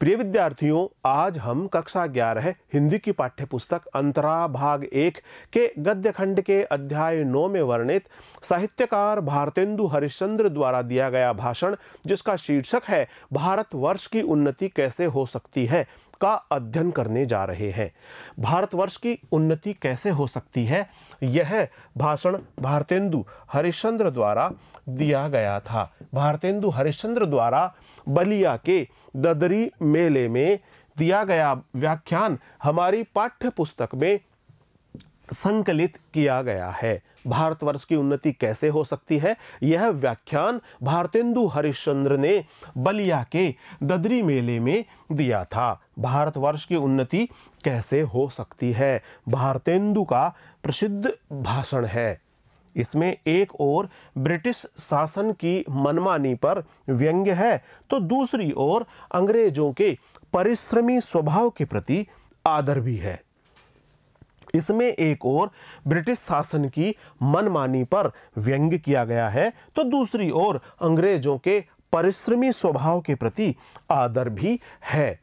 प्रिय विद्यार्थियों, आज हम कक्षा 11 हिंदी की पाठ्यपुस्तक अंतरा भाग 1 के गद्य खंड के अध्याय 9 में वर्णित साहित्यकार भारतेंदु हरिश्चंद्र द्वारा दिया गया भाषण, जिसका शीर्षक है भारतवर्ष की उन्नति कैसे हो सकती है, का अध्ययन करने जा रहे हैं। भारतवर्ष की उन्नति कैसे हो सकती है, यह भाषण भारतेंदु हरिश्चंद्र द्वारा दिया गया था। भारतेंदु हरिश्चंद्र द्वारा बलिया के ददरी मेले में दिया गया व्याख्यान हमारी पाठ्य पुस्तक में संकलित किया गया है। भारतवर्ष की उन्नति कैसे हो सकती है, यह व्याख्यान भारतेंदु हरिश्चंद्र ने बलिया के ददरी मेले में दिया था। भारतवर्ष की उन्नति कैसे हो सकती है, भारतेंदु का प्रसिद्ध भाषण है। इसमें एक ओर ब्रिटिश शासन की मनमानी पर व्यंग्य है, तो दूसरी ओर अंग्रेजों के परिश्रमी स्वभाव के प्रति आदर भी है। इसमें एक ओर ब्रिटिश शासन की मनमानी पर व्यंग्य किया गया है, तो दूसरी ओर अंग्रेजों के परिश्रमी स्वभाव के प्रति आदर भी है।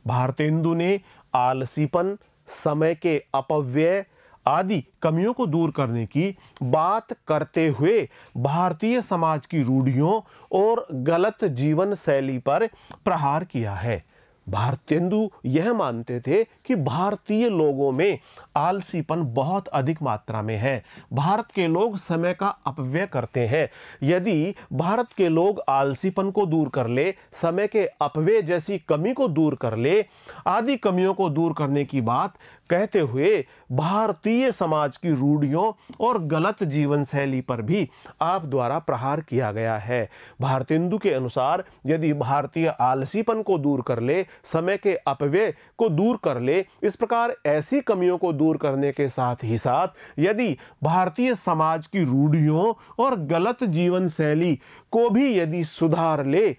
भारतेंदु ने आलसीपन, समय के अपव्यय आदि कमियों को दूर करने की बात करते हुए भारतीय समाज की रूढ़ियों और गलत जीवन शैली पर प्रहार किया है। भारतेंदु यह मानते थे कि भारतीय लोगों में आलसीपन बहुत अधिक मात्रा में है। भारत के लोग समय का अपव्यय करते हैं। यदि भारत के लोग आलसीपन को दूर कर ले, समय के अपव्यय जैसी कमी को दूर कर ले, आदि कमियों को दूर करने की बात कहते हुए भारतीय समाज की रूढ़ियों और गलत जीवन शैली पर भी आप द्वारा प्रहार किया गया है। भारतेंदु के अनुसार यदि भारतीय आलसीपन को दूर कर ले, समय के अपव्यय को दूर कर ले, इस प्रकार ऐसी कमियों को दूर करने के साथ ही साथ यदि भारतीय समाज की रूढ़ियों और गलत जीवन शैली को भी यदि सुधार ले,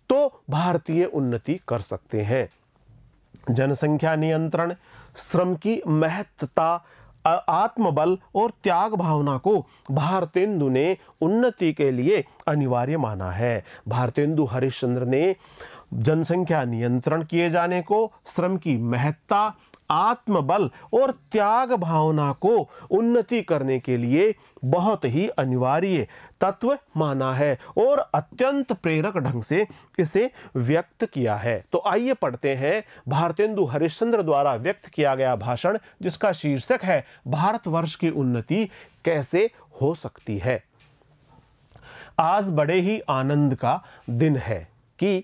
तो भारतीय उन्नति कर सकते हैं। जनसंख्या नियंत्रण, श्रम की महत्ता, आत्मबल और त्याग भावना को भारतेंदु ने उन्नति के लिए अनिवार्य माना है। भारतेंदु हरिश्चंद्र ने जनसंख्या नियंत्रण किए जाने को, श्रम की महत्ता, आत्मबल और त्याग भावना को उन्नति करने के लिए बहुत ही अनिवार्य तत्व माना है और अत्यंत प्रेरक ढंग से इसे व्यक्त किया है। तो आइए पढ़ते हैं भारतेंदु हरिश्चंद्र द्वारा व्यक्त किया गया भाषण, जिसका शीर्षक है भारतवर्ष की उन्नति कैसे हो सकती है। आज बड़े ही आनंद का दिन है कि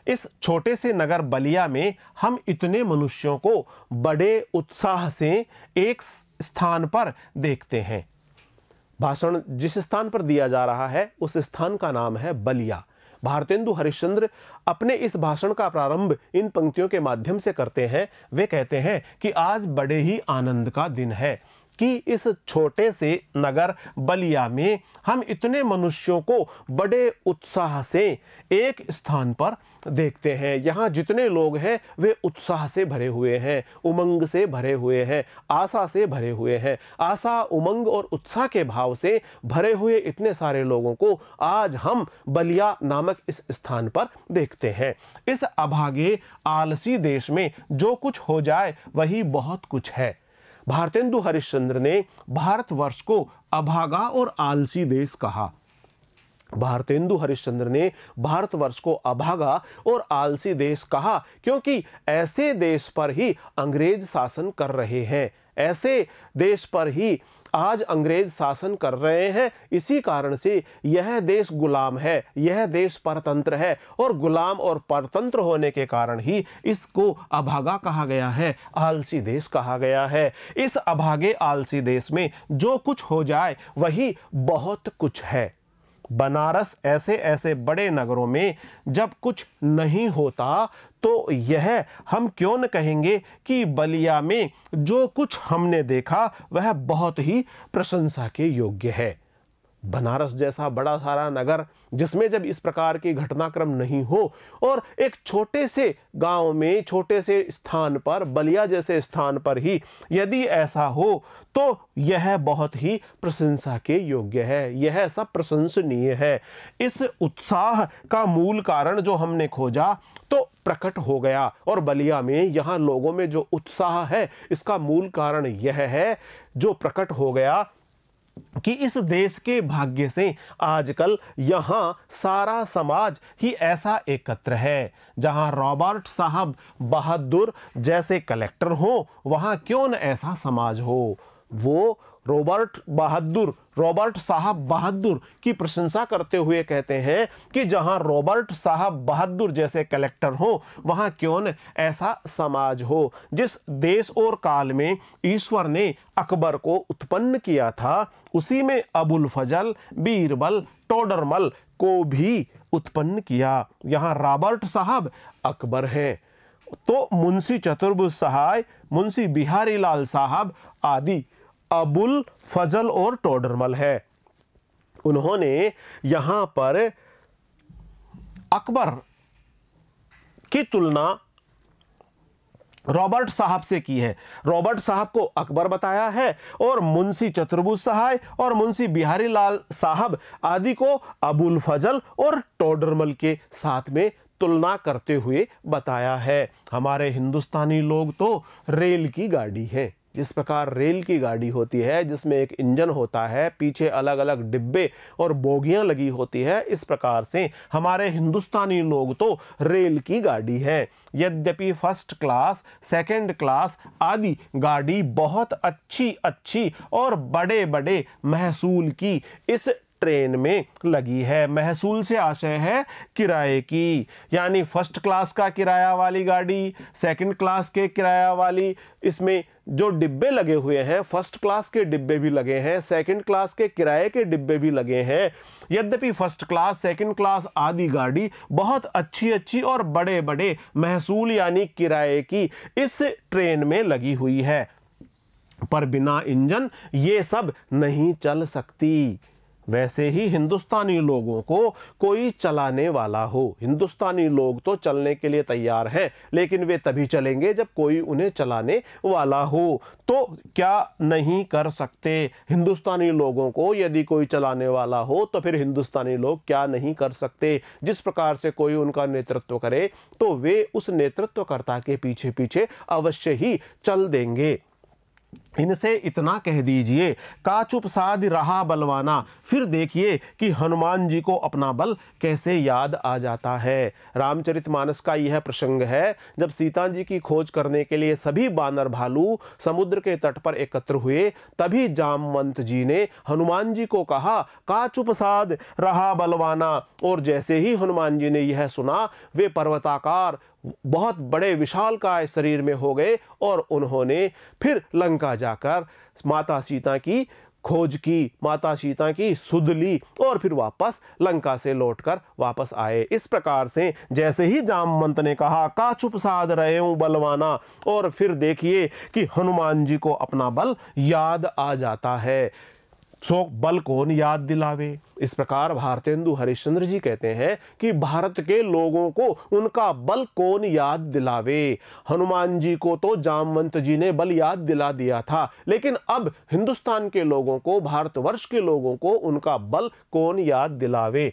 इस छोटे से नगर बलिया में हम इतने मनुष्यों को बड़े उत्साह से एक स्थान पर देखते हैं। भाषण जिस स्थान पर दिया जा रहा है उस स्थान का नाम है बलिया। भारतेंदु हरिश्चंद्र अपने इस भाषण का प्रारंभ इन पंक्तियों के माध्यम से करते हैं। वे कहते हैं कि आज बड़े ही आनंद का दिन है कि इस छोटे से नगर बलिया में हम इतने मनुष्यों को बड़े उत्साह से एक स्थान पर देखते हैं। यहाँ जितने लोग हैं वे उत्साह से भरे हुए हैं, उमंग से भरे हुए हैं, आशा से भरे हुए हैं। आशा, उमंग और उत्साह के भाव से भरे हुए इतने सारे लोगों को आज हम बलिया नामक इस स्थान पर देखते हैं। इस अभागे आलसी देश में जो कुछ हो जाए वही बहुत कुछ है। भारतेंदु हरिश्चंद्र ने भारतवर्ष को अभागा और आलसी देश कहा। भारतेंदु हरिश्चंद्र ने भारतवर्ष को अभागा और आलसी देश कहा क्योंकि ऐसे देश पर ही अंग्रेज शासन कर रहे हैं। ऐसे देश पर ही आज अंग्रेज शासन कर रहे हैं। इसी कारण से यह देश गुलाम है, यह देश परतंत्र है और गुलाम और परतंत्र होने के कारण ही इसको अभागा कहा गया है, आलसी देश कहा गया है। इस अभागे आलसी देश में जो कुछ हो जाए वही बहुत कुछ है। बनारस ऐसे ऐसे बड़े नगरों में जब कुछ नहीं होता तो यह हम क्यों न कहेंगे कि बलिया में जो कुछ हमने देखा वह बहुत ही प्रशंसा के योग्य है। बनारस जैसा बड़ा सारा नगर जिसमें जब इस प्रकार की घटनाक्रम नहीं हो और एक छोटे से गांव में, छोटे से स्थान पर, बलिया जैसे स्थान पर ही यदि ऐसा हो तो यह बहुत ही प्रशंसा के योग्य है, यह सब प्रशंसनीय है। इस उत्साह का मूल कारण जो हमने खोजा तो प्रकट हो गया, और बलिया में यहाँ लोगों में जो उत्साह है इसका मूल कारण यह है जो प्रकट हो गया कि इस देश के भाग्य से आजकल यहाँ सारा समाज ही ऐसा एकत्र है। जहाँ रॉबर्ट साहब बहादुर जैसे कलेक्टर हो वहाँ क्यों न ऐसा समाज हो। वो रॉबर्ट साहब बहादुर की प्रशंसा करते हुए कहते हैं कि जहां रॉबर्ट साहब बहादुर जैसे कलेक्टर हो वहां क्यों न ऐसा समाज हो। जिस देश और काल में ईश्वर ने अकबर को उत्पन्न किया था उसी में अबुल फजल, बीरबल, टोडरमल को भी उत्पन्न किया। यहाँ रॉबर्ट साहब अकबर हैं तो मुंशी चतुर्भुज सहाय, मुंशी बिहारी लाल साहब आदि अबुल फजल और टोडरमल है। उन्होंने यहां पर अकबर की तुलना रॉबर्ट साहब से की है। रॉबर्ट साहब को अकबर बताया है और मुंशी चतुर्भुज सहाय और मुंशी बिहारी लाल साहब आदि को अबुल फजल और टोडरमल के साथ में तुलना करते हुए बताया है। हमारे हिंदुस्तानी लोग तो रेल की गाड़ी है, जिस प्रकार रेल की गाड़ी होती है जिसमें एक इंजन होता है, पीछे अलग अलग डिब्बे और बोगियां लगी होती है, इस प्रकार से हमारे हिंदुस्तानी लोग तो रेल की गाड़ी है। यद्यपि फर्स्ट क्लास, सेकंड क्लास आदि गाड़ी बहुत अच्छी और बड़े बड़े महसूल की इस ट्रेन में लगी है। महसूल से आशय है किराए की, यानी फर्स्ट क्लास का किराया वाली गाड़ी, सेकंड क्लास के किराया वाली, इसमें जो डिब्बे लगे हुए हैं फर्स्ट क्लास के डिब्बे भी लगे हैं, सेकंड क्लास के किराए के डिब्बे भी लगे हैं। यद्यपि फर्स्ट क्लास, सेकंड क्लास आदि गाड़ी बहुत अच्छी और बड़े बड़े महसूल यानी किराए की इस ट्रेन में लगी हुई है, पर बिना इंजन ये सब नहीं चल सकती। वैसे ही हिंदुस्तानी लोगों को कोई चलाने वाला हो। हिंदुस्तानी लोग तो चलने के लिए तैयार हैं, लेकिन वे तभी चलेंगे जब कोई उन्हें चलाने वाला हो। तो क्या नहीं कर सकते हिंदुस्तानी लोगों को, यदि कोई चलाने वाला हो तो फिर हिंदुस्तानी लोग क्या नहीं कर सकते। जिस प्रकार से कोई उनका नेतृत्व करे तो वे उस नेतृत्वकर्ता के पीछे पीछे अवश्य ही चल देंगे। इनसे इतना कह दीजिए, का चुप साध रहा बलवाना, फिर देखिए कि हनुमान जी को अपना बल कैसे याद आ जाता है। रामचरितमानस का यह प्रसंग है जब सीता जी की खोज करने के लिए सभी बानर भालू समुद्र के तट पर एकत्र हुए, तभी जामवंत जी ने हनुमान जी को कहा, का चुप साध रहा बलवाना। और जैसे ही हनुमान जी ने यह सुना वे पर्वताकार बहुत बड़े विशालकाय शरीर में हो गए और उन्होंने फिर लंका जाकर माता सीता की खोज की, माता सीता की सुध ली और फिर वापस लंका से लौटकर वापस आए। इस प्रकार से जैसे ही जामवंत ने कहा का चुप साध रहे हूं बलवाना, और फिर देखिए कि हनुमान जी को अपना बल याद आ जाता है। सो बल कौन याद दिलावे। इस प्रकार भारतेंदु हरिश्चंद्र जी कहते हैं कि भारत के लोगों को उनका बल कौन याद दिलावे। हनुमान जी को तो जामवंत जी ने बल याद दिला दिया था, लेकिन अब हिंदुस्तान के लोगों को, भारतवर्ष के लोगों को उनका बल कौन याद दिलावे।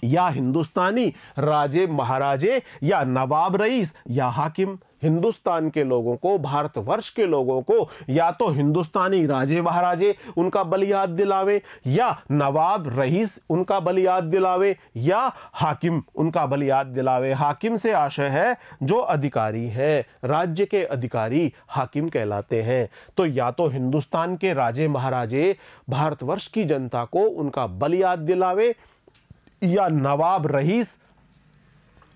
या हिंदुस्तानी राजे महाराजे, या नवाब रईस, या हाकिम। हिंदुस्तान के लोगों को, भारतवर्ष के लोगों को या तो हिंदुस्तानी राजे महाराजे उनका बल याद दिलावे, या नवाब रईस उनका बल याद दिलावे, या हाकिम उनका बल याद दिलावे। हाकिम से आशय है जो अधिकारी है, राज्य के अधिकारी हाकिम कहलाते हैं। तो या तो हिंदुस्तान के राजे महाराजे भारतवर्ष की जनता को उनका बल याद दिलावे, या नवाब रईस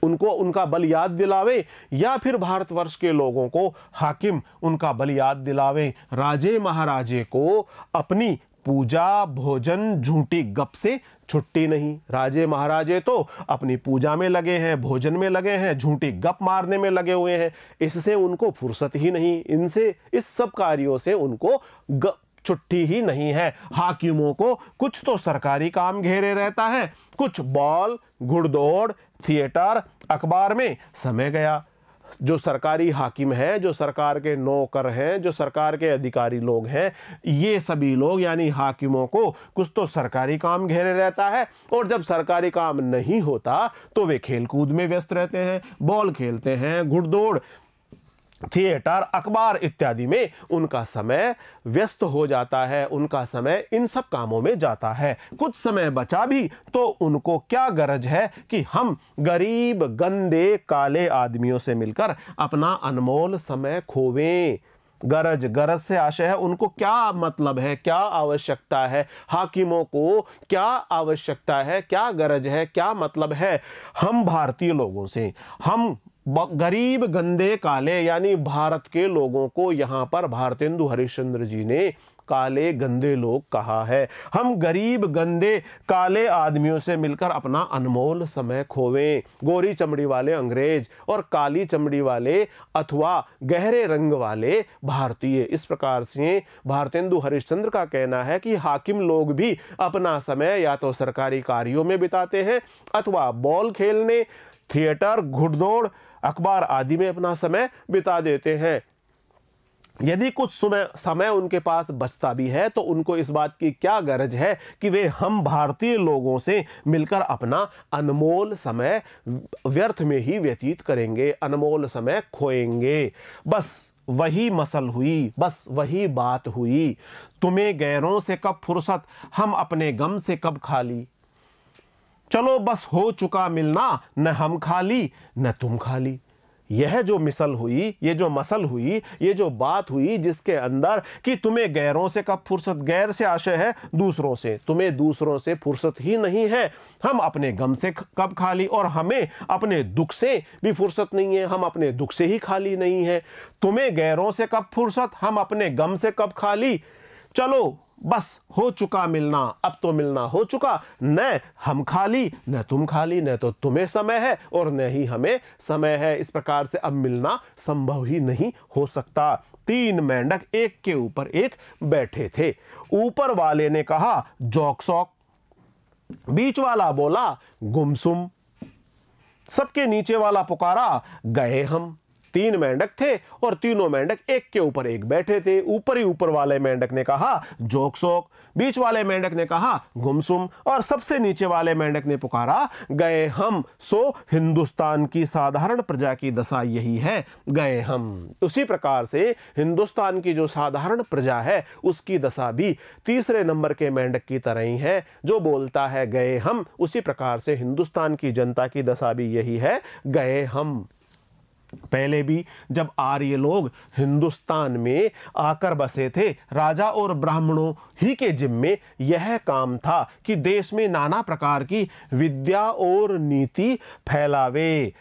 उनको उनका बल याद दिलावे, या फिर भारतवर्ष के लोगों को हाकिम उनका बल याद दिलावे। राजे महाराजे को अपनी पूजा, भोजन, झूठी गप से छुट्टी नहीं। राजे महाराजे तो अपनी पूजा में लगे हैं, भोजन में लगे हैं, झूठी गप मारने में लगे हुए हैं, इससे उनको फुर्सत ही नहीं। इनसे, इस सब कार्यों से उनको छुट्टी ही नहीं है। हाकिमों को कुछ तो सरकारी काम घेरे रहता है, कुछ बॉल, घुड़दौड़, थिएटर, अखबार में समय गया। जो सरकारी हाकिम है, जो सरकार के नौकर हैं, जो सरकार के अधिकारी लोग हैं, ये सभी लोग यानी हाकिमों को कुछ तो सरकारी काम घेरे रहता है, और जब सरकारी काम नहीं होता तो वे खेलकूद में व्यस्त रहते हैं, बॉल खेलते हैं, घुड़दौड़, थिएटर, अखबार इत्यादि में उनका समय व्यस्त हो जाता है, उनका समय इन सब कामों में जाता है। कुछ समय बचा भी तो उनको क्या गरज है कि हम गरीब, गंदे, काले आदमियों से मिलकर अपना अनमोल समय खोवें। गरज से आशय है उनको क्या मतलब है, क्या आवश्यकता है, हाकिमों को क्या आवश्यकता है, क्या गरज है, क्या मतलब है हम भारतीय लोगों से। हम गरीब, गंदे, काले यानी भारत के लोगों को यहाँ पर भारतेंदु हरिश्चंद्र जी ने काले, गंदे लोग कहा है। हम गरीब, गंदे, काले आदमियों से मिलकर अपना अनमोल समय खोवें। गोरी चमड़ी वाले अंग्रेज और काली चमड़ी वाले अथवा गहरे रंग वाले भारतीय, इस प्रकार से भारतेंदु हरिश्चंद्र का कहना है कि हाकिम लोग भी अपना समय या तो सरकारी कार्यों में बिताते हैं अथवा बॉल खेलने, थिएटर, घुड़दौड़, अखबार आदि में अपना समय बिता देते हैं। यदि कुछ समय उनके पास बचता भी है तो उनको इस बात की क्या गरज है कि वे हम भारतीय लोगों से मिलकर अपना अनमोल समय व्यर्थ में ही व्यतीत करेंगे, अनमोल समय खोएंगे। बस वही मसल हुई, बस वही बात हुई। तुम्हें गैरों से कब फुर्सत, हम अपने गम से कब खाली। चलो बस हो चुका मिलना, न हम खाली न तुम खाली। यह जो मिसल हुई, ये जो मसल हुई, ये जो बात हुई जिसके अंदर कि तुम्हें गैरों से कब फुर्सत, गैर से आशय है दूसरों से, तुम्हें दूसरों से फुर्सत ही नहीं है, हम अपने गम से कब खाली, और हमें अपने दुख से भी फुर्सत नहीं है, हम अपने दुख से ही खाली नहीं है। तुम्हें गैरों से कब फुर्सत, हम अपने गम से कब खाली। चलो बस हो चुका मिलना, अब तो मिलना हो चुका, न हम खाली न तुम खाली, न तो तुम्हें समय है और न ही हमें समय है। इस प्रकार से अब मिलना संभव ही नहीं हो सकता। 3 मेंढक एक के ऊपर एक बैठे थे। ऊपर वाले ने कहा जौक सौक, बीच वाला बोला गुमसुम, सबके नीचे वाला पुकारा गए हम। 3 मेंढक थे और तीनों मेंढक एक के ऊपर एक बैठे थे। ऊपर ही ऊपर वाले मेंढक ने कहा जोक सोक, बीच वाले मेंढक ने कहा गुमसुम और सबसे नीचे वाले मेंढक ने पुकारा गए हम। सो हिंदुस्तान की साधारण प्रजा की दशा यही है, गए हम। उसी प्रकार से हिंदुस्तान की जो साधारण प्रजा है उसकी दशा भी तीसरे नंबर के मेंढक की तरह ही है जो बोलता है गए हम। उसी प्रकार से हिंदुस्तान की जनता की दशा भी यही है, गए हम। पहले भी जब आर्य लोग हिंदुस्तान में आकर बसे थे, राजा और ब्राह्मणों ही के जिम्मे यह काम था कि देश में नाना प्रकार की विद्या और नीति फैलावे।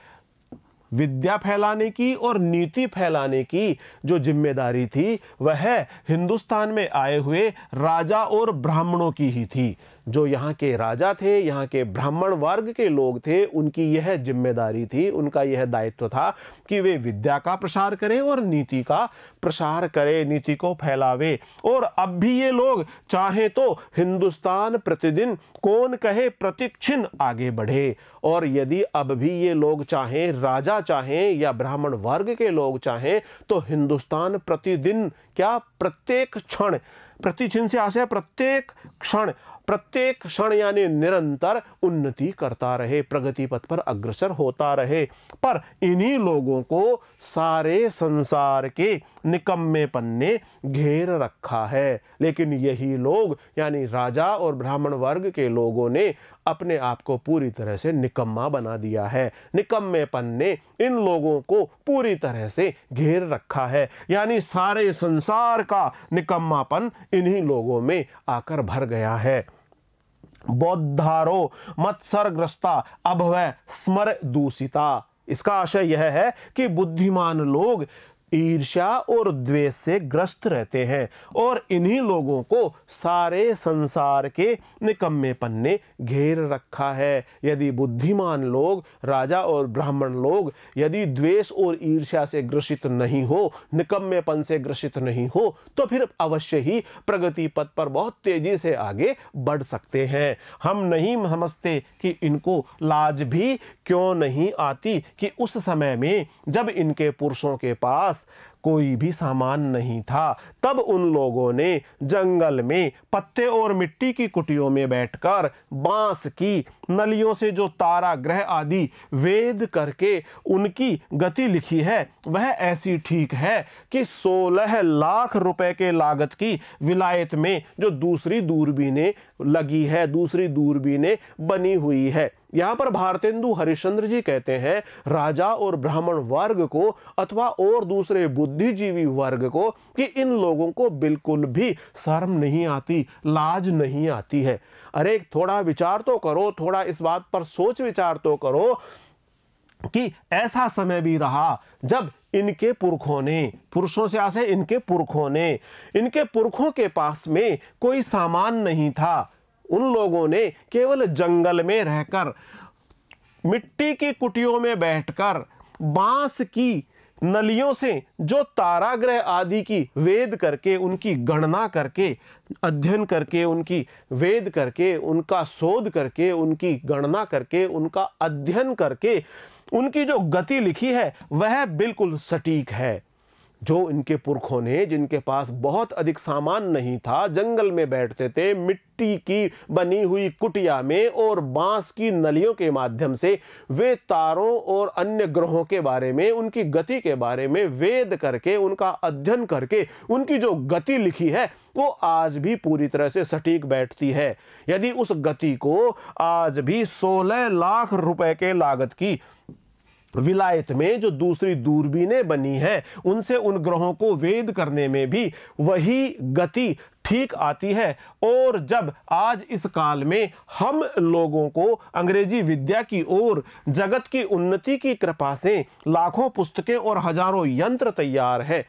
विद्या फैलाने की और नीति फैलाने की जो जिम्मेदारी थी वह हिंदुस्तान में आए हुए राजा और ब्राह्मणों की ही थी। जो यहाँ के राजा थे, यहाँ के ब्राह्मण वर्ग के लोग थे, उनकी यह जिम्मेदारी थी, उनका यह दायित्व था कि वे विद्या का प्रसार करें और नीति का प्रसार करें, नीति को फैलावे। और अब भी ये लोग चाहें तो हिंदुस्तान प्रतिदिन कौन कहे प्रतिक्षण आगे बढ़े। और यदि अब भी ये लोग चाहें, राजा चाहें या ब्राह्मण वर्ग के लोग चाहें, तो हिंदुस्तान प्रतिदिन क्या प्रत्येक क्षण, प्रतिक्षण से आशय प्रत्येक क्षण यानी निरंतर उन्नति करता रहे, प्रगति पथ पर अग्रसर होता रहे। पर इन्हीं लोगों को सारे संसार के निकम्मेपन ने घेर रखा है। लेकिन यही लोग यानी राजा और ब्राह्मण वर्ग के लोगों ने अपने आप को पूरी तरह से निकम्मा बना दिया है। निकम्मेपन ने इन लोगों को पूरी तरह से घेर रखा है, यानी सारे संसार का निकम्मापन इन्हीं लोगों में आकर भर गया है। बौद्धारो मत्सरग्रस्ता अभवै स्मर दूषिता। इसका आशय यह है कि बुद्धिमान लोग ईर्ष्या और द्वेष से ग्रस्त रहते हैं और इन्हीं लोगों को सारे संसार के निकम्मेपन ने घेर रखा है। यदि बुद्धिमान लोग, राजा और ब्राह्मण लोग यदि द्वेष और ईर्ष्या से ग्रसित नहीं हो, निकम्मेपन से ग्रसित नहीं हो, तो फिर अवश्य ही प्रगति पथ पर बहुत तेजी से आगे बढ़ सकते हैं। हम नहीं समझते कि इनको लाज भी क्यों नहीं आती कि उस समय में जब इनके पुरुषों के पास कोई भी सामान नहीं था, तब उन लोगों ने जंगल में पत्ते और मिट्टी की कुटियों में बैठकर बांस की नलियों से जो तारा ग्रह आदि वेद करके उनकी गति लिखी है, वह ऐसी ठीक है कि 16 लाख रुपए के लागत की विलायत में जो दूसरी दूरबीनें लगी है, दूसरी दूरबीनें बनी हुई है। यहाँ पर भारतेंदु हरिश्चंद्र जी कहते हैं राजा और ब्राह्मण वर्ग को अथवा और दूसरे बुद्धिजीवी वर्ग को कि इन लोगों को बिल्कुल भी शर्म नहीं आती, लाज नहीं आती है। अरे थोड़ा विचार तो करो, थोड़ा इस बात पर सोच विचार तो करो कि ऐसा समय भी रहा जब इनके पुरखों ने, पुरुषों से आसे इनके पुरखों के पास में कोई सामान नहीं था। उन लोगों ने केवल जंगल में रहकर, मिट्टी की कुटियों में बैठकर, बांस की नलियों से जो ताराग्रह आदि की वेद करके, उनकी गणना करके, अध्ययन करके, उनकी वेद करके, उनका शोध करके, उनकी गणना करके, उनका अध्ययन करके उनकी जो गति लिखी है वह बिल्कुल सटीक है। जो इनके पुरखों ने, जिनके पास बहुत अधिक सामान नहीं था, जंगल में बैठते थे, मिट्टी की बनी हुई कुटिया में और बांस की नलियों के माध्यम से वे तारों और अन्य ग्रहों के बारे में, उनकी गति के बारे में वेद करके, उनका अध्ययन करके उनकी जो गति लिखी है वो आज भी पूरी तरह से सटीक बैठती है। यदि उस गति को आज भी 16 लाख रुपए के लागत की विलायत में जो दूसरी दूरबीनें बनी हैं, उनसे उन ग्रहों को वेद करने में भी वही गति ठीक आती है। और जब आज इस काल में हम लोगों को अंग्रेजी विद्या की ओर, जगत की उन्नति की कृपा से लाखों पुस्तकें और हजारों यंत्र तैयार है,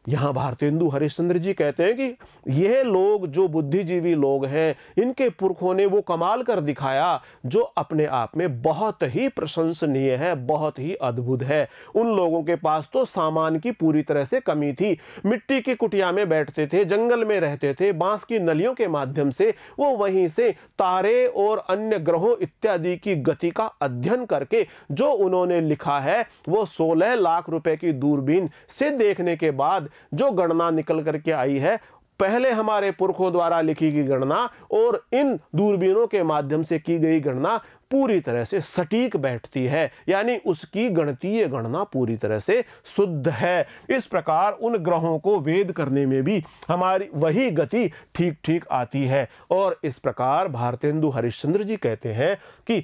यहाँ भारतेंदु हरिश्चंद्र जी कहते हैं कि यह लोग जो बुद्धिजीवी लोग हैं, इनके पुरखों ने वो कमाल कर दिखाया जो अपने आप में बहुत ही प्रशंसनीय है, बहुत ही अद्भुत है। उन लोगों के पास तो सामान की पूरी तरह से कमी थी। मिट्टी की कुटिया में बैठते थे, जंगल में रहते थे, बांस की नलियों के माध्यम से वो वहीं से तारे और अन्य ग्रहों इत्यादि की गति का अध्ययन करके जो उन्होंने लिखा है वो 16 लाख रुपए की दूरबीन से देखने के बाद जो गणना निकल करके आई है, पहले हमारे पुरखों द्वारा लिखी गई गणना और इन दूरबीनों के माध्यम से की गई गणना पूरी तरह से सटीक बैठती है, यानी उसकी गणितीय गणना पूरी तरह से शुद्ध है। इस प्रकार उन ग्रहों को वेद करने में भी हमारी वही गति ठीक ठीक आती है। और इस प्रकार भारतेंदु हरिश्चंद्र जी कहते हैं कि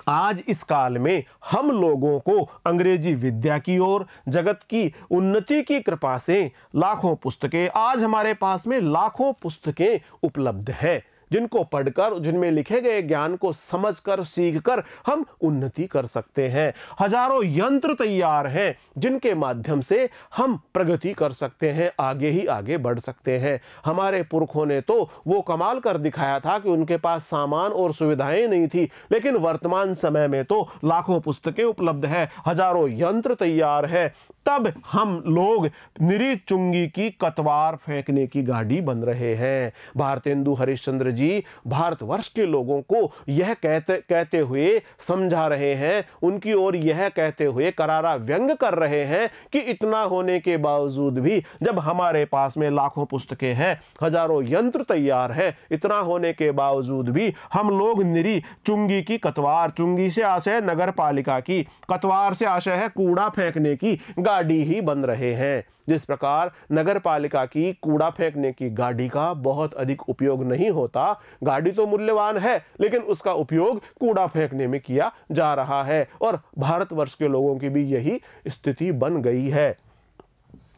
आज इस काल में हम लोगों को अंग्रेजी विद्या की ओर, जगत की उन्नति की कृपा से लाखों पुस्तकें, आज हमारे पास में लाखों पुस्तकें उपलब्ध हैं, जिनको पढ़कर, जिनमें लिखे गए ज्ञान को समझकर, सीखकर हम उन्नति कर सकते हैं। हजारों यंत्र तैयार हैं जिनके माध्यम से हम प्रगति कर सकते हैं, आगे ही आगे बढ़ सकते हैं। हमारे पुरखों ने तो वो कमाल कर दिखाया था कि उनके पास सामान और सुविधाएं नहीं थी, लेकिन वर्तमान समय में तो लाखों पुस्तकें उपलब्ध है, हजारों यंत्र तैयार है। तब हम लोग निरी चुंगी की कतवार फेंकने की गाड़ी बन रहे हैं। भारतेंदु हरिश्चंद्र जी भारतवर्ष के लोगों को यह कहते हुए समझा रहे हैं, उनकी ओर यह कहते हुए करारा व्यंग कर रहे हैं कि इतना होने के बावजूद भी, जब हमारे पास में लाखों पुस्तकें हैं, हजारों यंत्र तैयार है, इतना होने के बावजूद भी हम लोग निरी चुंगी की कतवार, चुंगी से आशय है नगर पालिका की, कतवार से आशय है कूड़ा फेंकने की गाड़ी ही बन रहे हैं। जिस प्रकार नगर पालिका की कूड़ा फेंकने की गाड़ी का बहुत अधिक उपयोग नहीं होता, गाड़ी तो मूल्यवान है लेकिन उसका उपयोग कूड़ा फेंकने में किया जा रहा है, और भारतवर्ष के लोगों की भी यही स्थिति बन गई है।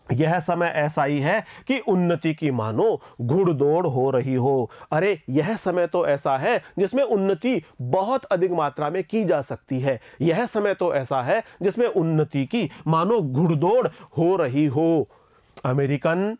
यह समय ऐसा ही है कि उन्नति की मानो घुड़दौड़ हो रही हो। अरे यह समय तो ऐसा है जिसमें उन्नति बहुत अधिक मात्रा में की जा सकती है। यह समय तो ऐसा है जिसमें उन्नति की मानो घुड़दौड़ हो रही हो। अमेरिकन,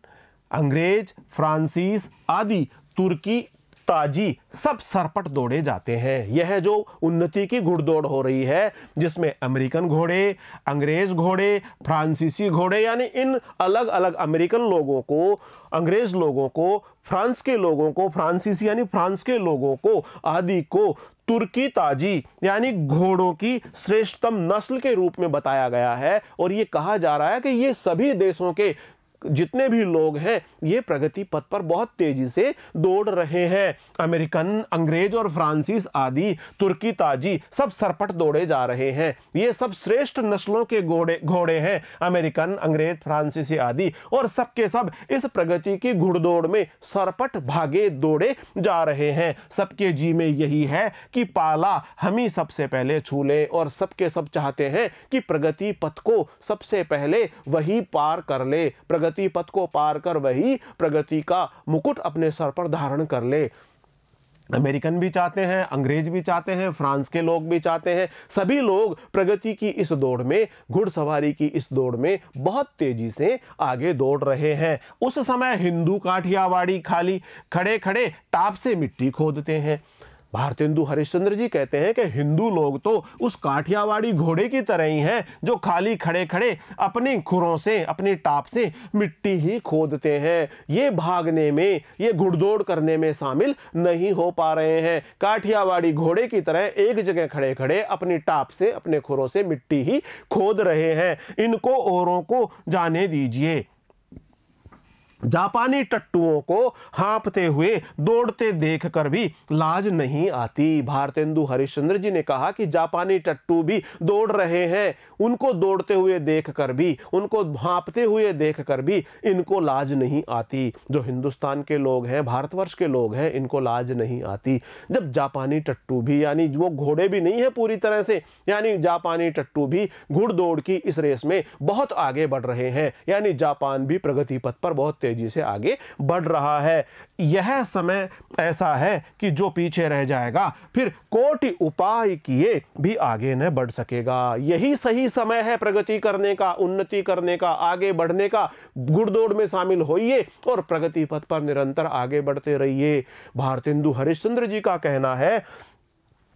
अंग्रेज, फ्रांसीस आदि तुर्की, ताजी सब सरपट दौड़े जाते हैं। यह जो उन्नति की घुड़दौड़ हो रही है, जिसमें अमेरिकन घोड़े, अंग्रेज घोड़े, फ्रांसीसी घोड़े, यानी इन अलग अलग अमेरिकन लोगों को, अंग्रेज लोगों को, फ्रांस के लोगों को, फ्रांसीसी यानी फ्रांस के लोगों को आदि को तुर्की ताजी यानी घोड़ों की श्रेष्ठतम नस्ल के रूप में बताया गया है। और ये कहा जा रहा है कि ये सभी देशों के जितने भी लोग हैं ये प्रगति पथ पर बहुत तेजी से दौड़ रहे हैं। अमेरिकन, अंग्रेज और फ्रांसीस आदि तुर्की ताजी सब सरपट दौड़े जा रहे हैं। ये सब श्रेष्ठ नस्लों के घोड़े हैं, अमेरिकन, अंग्रेज, फ्रांसीसी आदि, और सबके सब इस प्रगति की घुड़दौड़ में सरपट भागे दौड़े जा रहे हैं। सबके जी में यही है कि पाला हम ही सबसे पहले छू ले, और सबके सब चाहते हैं कि प्रगति पथ को सबसे पहले वही पार कर ले, प्रगति पथ को पार कर वही प्रगति का मुकुट अपने सर पर धारण कर ले। अमेरिकन भी चाहते हैं, अंग्रेज भी चाहते हैं, फ्रांस के लोग भी चाहते हैं। सभी लोग प्रगति की इस दौड़ में, घुड़सवारी की इस दौड़ में बहुत तेजी से आगे दौड़ रहे हैं। उस समय हिंदू काठियावाड़ी खाली खड़े खड़े टाप से मिट्टी खोदते हैं। भारतेंदु हरिश्चंद्र जी कहते हैं कि हिंदू लोग तो उस काठियावाड़ी घोड़े की तरह ही हैं जो खाली खड़े खड़े अपने खुरों से, अपनी टाप से मिट्टी ही खोदते हैं। ये भागने में, ये घुड़दौड़ करने में शामिल नहीं हो पा रहे हैं। काठियावाड़ी घोड़े की तरह एक जगह खड़े खड़े अपनी टाप से, अपने खुरों से मिट्टी ही खोद रहे हैं। इनको औरों को जाने दीजिए। जापानी टट्टुओं को हाँपते हुए दौड़ते देखकर भी लाज नहीं आती। भारतेंदु हरिश्चंद्र जी ने कहा कि जापानी टट्टू भी दौड़ रहे हैं, उनको दौड़ते हुए देखकर भी, उनको हाँपते हुए देखकर भी इनको लाज नहीं आती। जो हिंदुस्तान के लोग हैं, भारतवर्ष के लोग हैं, इनको लाज नहीं आती। जब जापानी टट्टू भी, यानी वो घोड़े भी नहीं है पूरी तरह से, यानी जापानी टट्टू भी घुड़दौड़ की इस रेस में बहुत आगे बढ़ रहे हैं, यानी जापान भी प्रगति पथ पर बहुत तेजी से आगे बढ़ रहा है। यह समय ऐसा है कि जो पीछे रह जाएगा फिर कोटि उपाय किए भी आगे न बढ़ सकेगा। यही सही समय है प्रगति करने का, उन्नति करने का, आगे बढ़ने का। घुड़दौड़ में शामिल होइए और प्रगति पथ पर निरंतर आगे बढ़ते रहिए। भारतेंदु हरिश्चंद्र जी का कहना है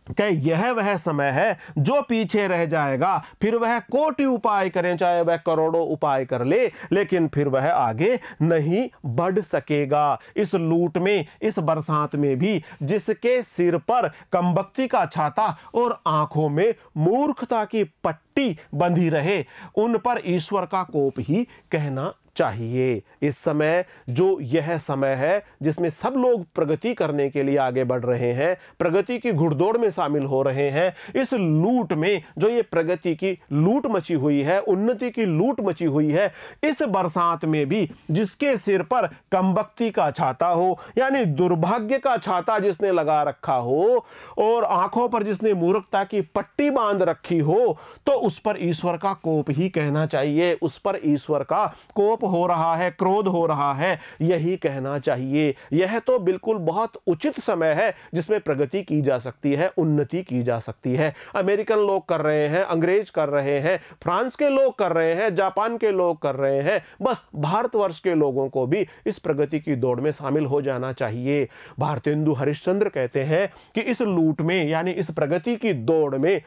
कि यह वह समय है जो पीछे रह जाएगा, फिर वह कोटि उपाय करें, चाहे वह करोड़ों उपाय कर ले, लेकिन फिर वह आगे नहीं बढ़ सकेगा। इस लूट में, इस बरसात में भी जिसके सिर पर कमबख्ती का छाता और आंखों में मूर्खता की पट्टी बंधी रहे, उन पर ईश्वर का कोप ही कहना चाहिए। इस समय जो यह समय है जिसमें सब लोग प्रगति करने के लिए आगे बढ़ रहे हैं, प्रगति की घुड़दौड़ में शामिल हो रहे हैं, इस लूट में जो ये प्रगति की लूट मची हुई है, उन्नति की लूट मची हुई है, इस बरसात में भी जिसके सिर पर कमबख्ती का छाता हो, यानी दुर्भाग्य का छाता जिसने लगा रखा हो और आंखों पर जिसने मूर्खता की पट्टी बांध रखी हो, तो उस पर ईश्वर का कोप ही कहना चाहिए। उस पर ईश्वर का कोप हो रहा है, क्रोध हो रहा है, यही कहना चाहिए। यह तो बिल्कुल बहुत उचित समय है जिसमें प्रगति की जा सकती है, उन्नति की जा सकती है। अमेरिकन लोग कर रहे हैं, अंग्रेज कर रहे हैं, फ्रांस के लोग कर रहे हैं, जापान के लोग कर रहे हैं। बस भारतवर्ष के लोगों को भी इस प्रगति की दौड़ में शामिल हो जाना चाहिए। भारतेंदु हरिश्चंद्र कहते हैं कि इस लूट में, यानी इस प्रगति की दौड़ में,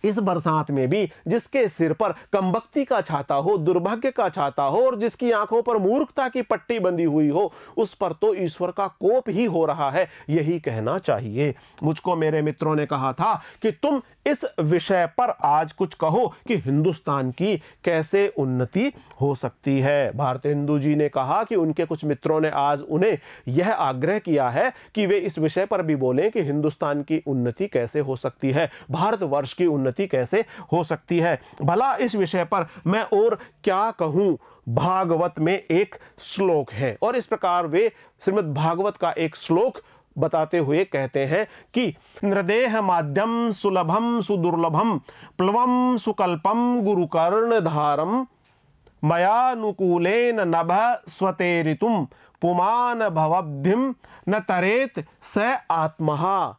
इस बरसात में भी जिसके सिर पर कमबख्ती का छाता हो, दुर्भाग्य का छाता हो और जिसकी आंखों पर मूर्खता की पट्टी बंधी हुई हो, उस पर तो ईश्वर का कोप ही हो रहा है, यही कहना चाहिए। मुझको मेरे मित्रों ने कहा था कि तुम इस विषय पर आज कुछ कहो कि हिंदुस्तान की कैसे उन्नति हो सकती है। भारतेंदु जी ने कहा कि उनके कुछ मित्रों ने आज उन्हें यह आग्रह किया है कि वे इस विषय पर भी बोलें कि हिंदुस्तान की उन्नति कैसे हो सकती है, भारतवर्ष की उन्नति कैसे हो सकती है। भला इस विषय पर मैं और क्या कहूं। भागवत में एक श्लोक है और इस प्रकार वे श्रीमद् भागवत का एक श्लोक बताते हुए कहते हैं कि नृदेह माध्यम सुलभम सुदुर्लभम प्लवम सुकल्पम गुरुकर्ण धारम मयानुकूलेन नभः स्वतेरितुम पुमान भवब्धिम न तरेत स आत्मः।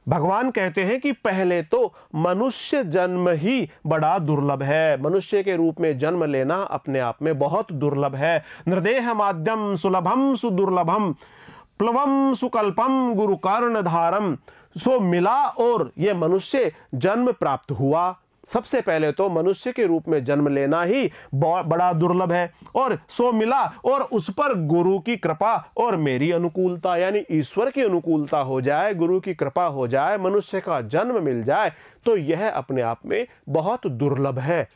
भगवान कहते हैं कि पहले तो मनुष्य जन्म ही बड़ा दुर्लभ है। मनुष्य के रूप में जन्म लेना अपने आप में बहुत दुर्लभ है। नृदेह माध्यम सुलभम सुदुर्लभम प्लवम सुकल्पम गुरु कर्ण धारम। सो मिला और ये मनुष्य जन्म प्राप्त हुआ। सबसे पहले तो मनुष्य के रूप में जन्म लेना ही बड़ा दुर्लभ है, और सो मिला और उस पर गुरु की कृपा और मेरी अनुकूलता यानी ईश्वर की अनुकूलता हो जाए, गुरु की कृपा हो जाए, मनुष्य का जन्म मिल जाए, तो यह अपने आप में बहुत दुर्लभ है।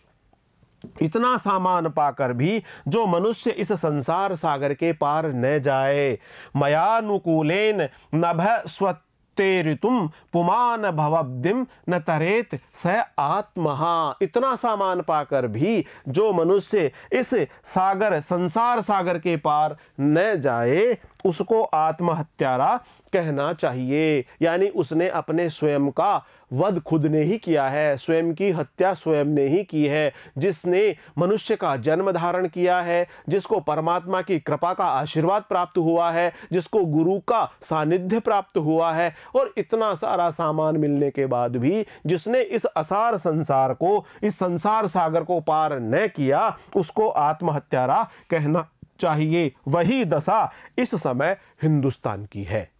इतना सामान पाकर भी जो मनुष्य इस संसार सागर के पार न जाए, मयानुकूलेन नभ स्वतेरितुम पुमान भवब्धिम न तरेत स आत्महा। इतना सामान पाकर भी जो मनुष्य इस सागर संसार सागर के पार न जाए, उसको आत्महत्यारा कहना चाहिए। यानी उसने अपने स्वयं का वध खुद ने ही किया है, स्वयं की हत्या स्वयं ने ही की है। जिसने मनुष्य का जन्म धारण किया है, जिसको परमात्मा की कृपा का आशीर्वाद प्राप्त हुआ है, जिसको गुरु का सानिध्य प्राप्त हुआ है, और इतना सारा सामान मिलने के बाद भी जिसने इस असार संसार को, इस संसार सागर को पार न किया, उसको आत्महत्यारा कहना चाहिए। वही दशा इस समय हिंदुस्तान की है।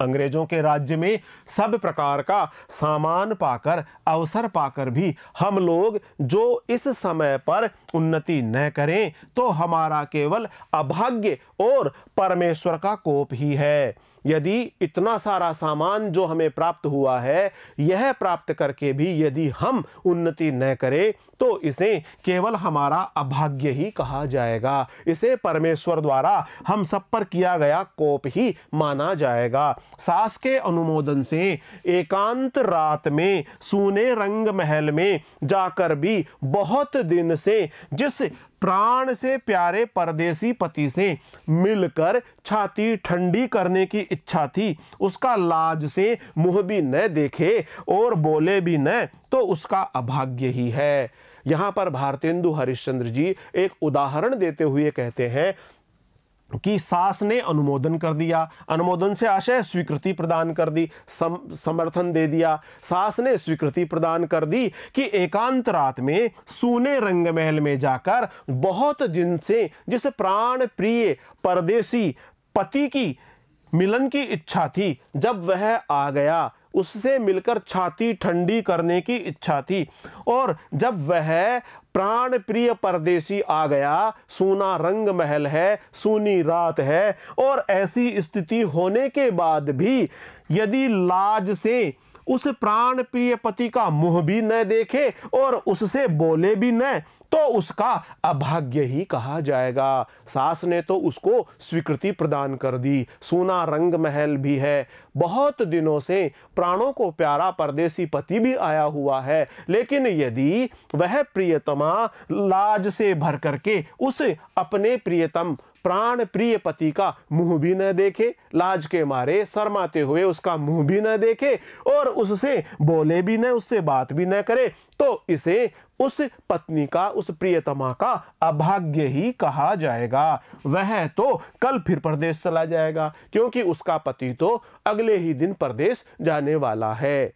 अंग्रेजों के राज्य में सब प्रकार का सामान पाकर, अवसर पाकर भी हम लोग जो इस समय पर उन्नति न करें, तो हमारा केवल अभाग्य और परमेश्वर का कोप ही है। यदि इतना सारा सामान जो हमें प्राप्त हुआ है, यह प्राप्त करके भी यदि हम उन्नति न करें, तो इसे केवल हमारा अभाग्य ही कहा जाएगा। इसे परमेश्वर द्वारा हम सब पर किया गया कोप ही माना जाएगा। सास के अनुमोदन से एकांत रात में सूने रंग महल में जाकर भी बहुत दिन से जिस प्राण से प्यारे परदेसी पति से मिलकर छाती ठंडी करने की इच्छा थी, उसका लाज से मुंह भी न देखे और बोले भी न, तो उसका अभाग्य ही है। यहाँ पर भारतेंदु हरिश्चंद्र जी एक उदाहरण देते हुए कहते हैं कि सास ने अनुमोदन कर दिया, अनुमोदन से आशय स्वीकृति प्रदान कर दी, समर्थन दे दिया। सास ने स्वीकृति प्रदान कर दी कि एकांत रात में सूने रंग महल में जाकर बहुत दिन से जिस प्राण प्रिय परदेसी पति की मिलन की इच्छा थी, जब वह आ गया, उससे मिलकर छाती ठंडी करने की इच्छा थी, और जब वह प्राण प्रिय परदेसी आ गया, सूना रंग महल है, सूनी रात है, और ऐसी स्थिति होने के बाद भी यदि लाज से उस प्राण प्रिय पति का मुंह भी न देखे और उससे बोले भी न, तो उसका अभाग्य ही कहा जाएगा। सास ने तो उसको स्वीकृति प्रदान कर दी, सूना रंग महल भी है, बहुत दिनों से प्राणों को प्यारा परदेसी पति भी आया हुआ है, लेकिन यदि वह प्रियतमा लाज से भर करके उस अपने प्रियतम प्राण प्रिय पति का मुंह भी न देखे, लाज के मारे शर्माते हुए उसका मुंह भी न देखे और उससे बोले भी न, उससे बात भी न करे, तो इसे उस पत्नी का, उस प्रियतमा का अभाग्य ही कहा जाएगा। वह तो कल फिर परदेश चला जाएगा, क्योंकि उसका पति तो अगले ही दिन परदेश जाने वाला है।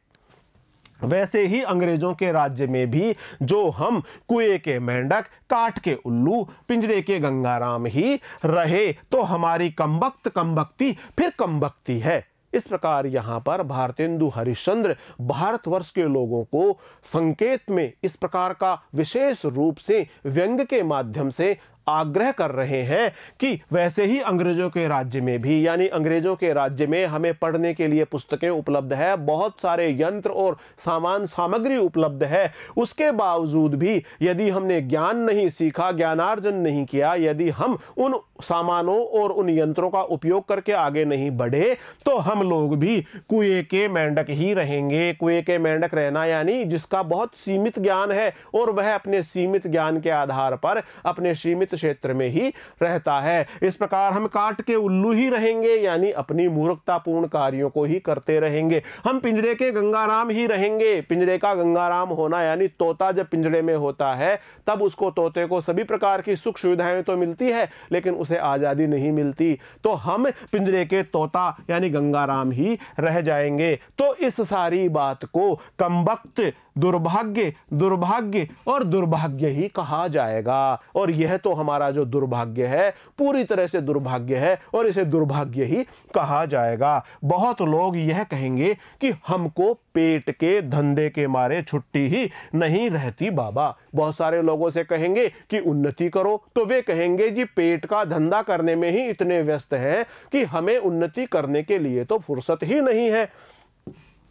वैसे ही अंग्रेजों के राज्य में भी जो हम कुएं के मेंढक, काट के उल्लू, पिंजरे के गंगाराम ही रहे, तो हमारी कमबख्ती फिर कमबख्ती है। इस प्रकार यहाँ पर भारतेंदु हरिश्चंद्र भारतवर्ष के लोगों को संकेत में इस प्रकार का विशेष रूप से व्यंग के माध्यम से आग्रह कर रहे हैं कि वैसे ही अंग्रेजों के राज्य में भी, यानी अंग्रेजों के राज्य में हमें पढ़ने के लिए पुस्तकें उपलब्ध है, बहुत सारे यंत्र और सामग्री उपलब्ध है, उसके बावजूद भी यदि हमने ज्ञान नहीं सीखा, ज्ञानार्जन नहीं किया, यदि हम उन सामानों और उन यंत्रों का उपयोग करके आगे नहीं बढ़े, तो हम लोग भी कुएं के मेंढक ही रहेंगे। कुएं के मेंढक रहना यानी जिसका बहुत सीमित ज्ञान है और वह अपने सीमित ज्ञान के आधार पर, अपने सीमित क्षेत्र में ही रहता है। इस प्रकार हम काट के उल्लू ही रहेंगे, यानी अपनी मूर्खतापूर्ण कार्यों को ही करते रहेंगे। हम पिंजरे के गंगाराम ही रहेंगे। पिंजरे का गंगाराम होना यानी तोता जब पिंजरे में होता है तब उसको, तोते को सभी प्रकार की सुख सुविधाएं तो मिलती है लेकिन उसे आजादी नहीं मिलती। तो हम पिंजरे के तोता यानी गंगाराम ही रह जाएंगे। तो इस सारी बात को कमबख्त, दुर्भाग्य, दुर्भाग्य और दुर्भाग्य ही कहा जाएगा। और यह तो हमारा जो दुर्भाग्य है पूरी तरह से दुर्भाग्य है और इसे दुर्भाग्य ही कहा जाएगा। बहुत लोग यह कहेंगे कि हमको पेट के धंधे के मारे छुट्टी ही नहीं रहती बाबा। बहुत सारे लोगों से कहेंगे कि उन्नति करो तो वे कहेंगे जी पेट का धंधा करने में ही इतने व्यस्त हैं कि हमें उन्नति करने के लिए तो फुर्सत ही नहीं है।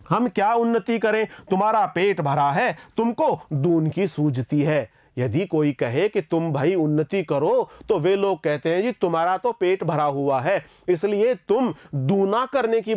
हम क्या उन्नति करें, तुम्हारा पेट भरा है, तुमको दून की सूझती है। यदि कोई कहे कि तुम भाई उन्नति करो तो वे लोग कहते हैं जी तुम्हारा तो पेट भरा हुआ है इसलिए तुम दूना करने की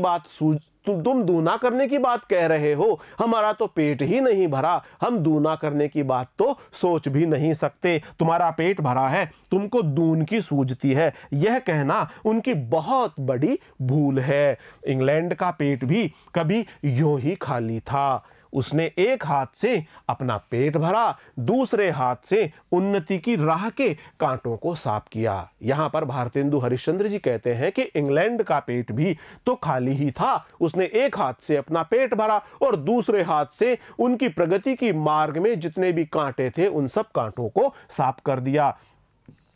बात कह रहे हो, हमारा तो पेट ही नहीं भरा, हम दूना करने की बात तो सोच भी नहीं सकते। तुम्हारा पेट भरा है, तुमको दून की सूझती है, यह कहना उनकी बहुत बड़ी भूल है। इंग्लैंड का पेट भी कभी यूं ही खाली था। उसने एक हाथ से अपना पेट भरा, दूसरे हाथ से उन्नति की राह के कांटों को साफ किया। यहां पर भारतेंदु हरिश्चंद्र जी कहते हैं कि इंग्लैंड का पेट भी तो खाली ही था। उसने एक हाथ से अपना पेट भरा और दूसरे हाथ से उनकी प्रगति की मार्ग में जितने भी कांटे थे उन सब कांटों को साफ कर दिया।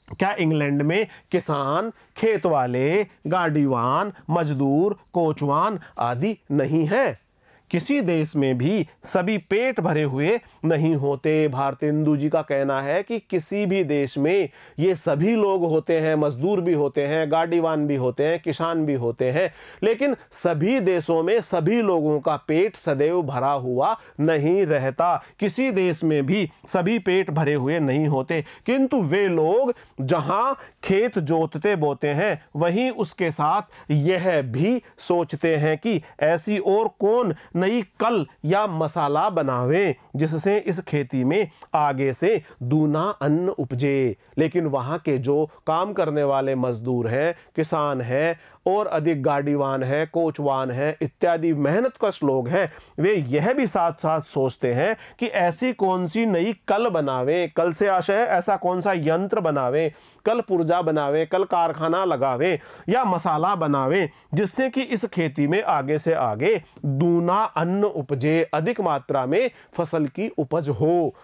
क्या इंग्लैंड में किसान, खेत वाले, गाड़ीवान, मजदूर, कोचवान आदि नहीं है? किसी देश में भी सभी पेट भरे हुए नहीं होते। भारतेंदु जी का कहना है कि किसी भी देश में ये सभी लोग होते हैं, मजदूर भी होते हैं, गाड़ीवान भी होते हैं, किसान भी होते हैं, लेकिन सभी देशों में सभी लोगों का पेट सदैव भरा हुआ नहीं रहता। किसी देश में भी सभी पेट भरे हुए नहीं होते, किंतु वे लोग जहां खेत जोतते बोते हैं वहीं उसके साथ यह भी सोचते हैं कि ऐसी और कौन नई कल या मसाला बनावे जिससे इस खेती में आगे से दूना अन्न उपजे। लेकिन वहां के जो काम करने वाले मजदूर हैं, किसान हैं और अधिक गाड़ीवान हैं, कोचवान हैं इत्यादि मेहनतकश लोग हैं, वे यह भी साथ साथ सोचते हैं कि ऐसी कौन सी नई कल बनावें, कल से आशय है ऐसा कौन सा यंत्र बनावें, कल पुर्जा बनावें, कल कारखाना लगावें या मसाला बनावें जिससे कि इस खेती में आगे से आगे दूना अन्न उपजे, अधिक मात्रा में फसल की उपज हो।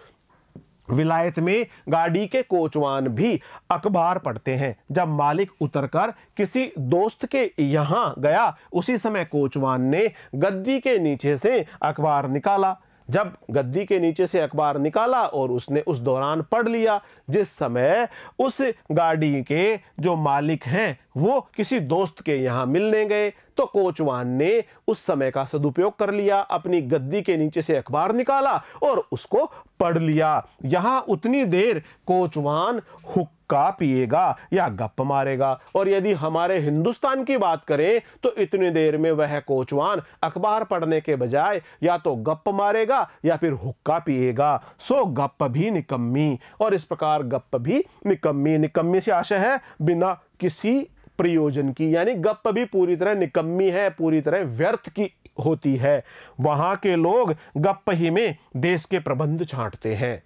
विलायत में गाड़ी के कोचवान भी अखबार पढ़ते हैं। जब मालिक उतरकर किसी दोस्त के यहां गया उसी समय कोचवान ने गद्दी के नीचे से अखबार निकाला। जब गद्दी के नीचे से अखबार निकाला और उसने उस दौरान पढ़ लिया, जिस समय उस गाड़ी के जो मालिक हैं वो किसी दोस्त के यहाँ मिलने गए तो कोचवान ने उस समय का सदुपयोग कर लिया, अपनी गद्दी के नीचे से अखबार निकाला और उसको पढ़ लिया। यहाँ उतनी देर कोचवान हुक्का पिएगा या गप मारेगा, और यदि हमारे हिंदुस्तान की बात करें तो इतनी देर में वह कोचवान अखबार पढ़ने के बजाय या तो गप मारेगा या फिर हुक्का पिएगा। सो गप भी निकम्मी, और इस प्रकार गप भी निकम्मी। निकम्मी से आशय है बिना किसी प्रयोजन की, यानी गप भी पूरी तरह निकम्मी है, पूरी तरह व्यर्थ की होती है। वहां के लोग गप ही में देश के प्रबंध छांटते हैं।